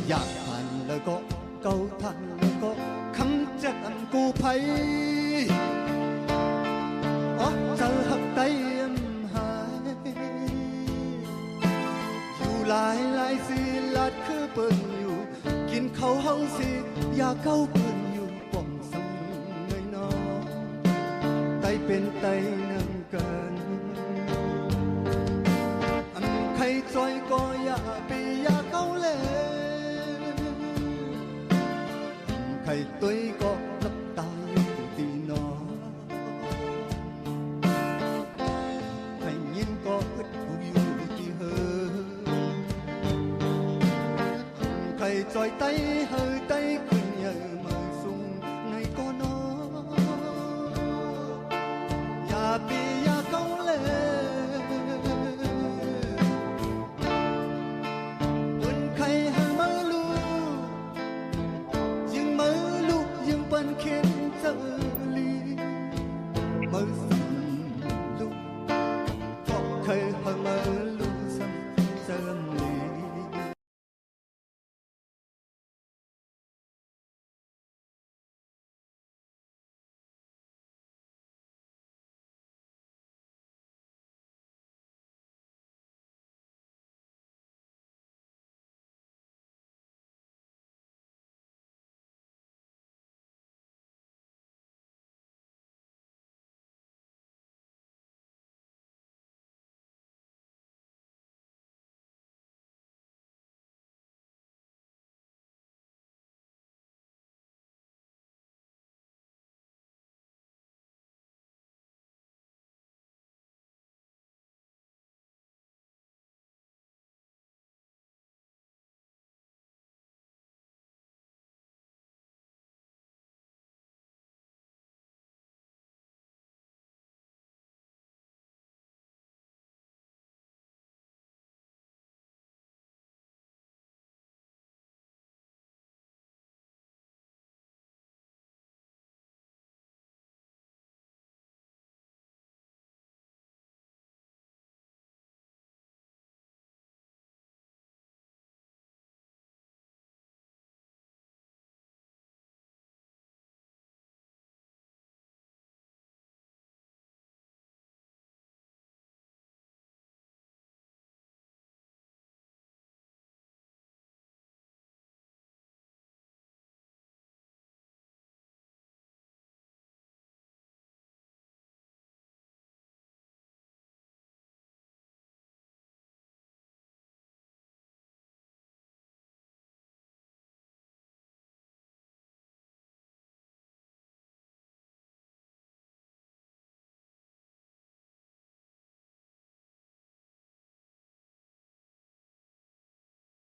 อยากทันแล้วก็เก่าทันแล้วก็คำจันกูไผอ๋อจะหักไตหายอยู่หลายสิลาดคือเปิ้นอยู่กินเขาเฮาสิอยากเข้าเปิ้นอยู่ป้องสำเลยน้องไตเป็นไตนั่งกันอันใครจอยก็อย่าไปอยากเข้าเลยใครตัวก็ลับตาอยู่ตีนอนให้ยินก็อึดหูอยู่ที่เฮอใครจอยไตเฮอไตขึ้นเยิม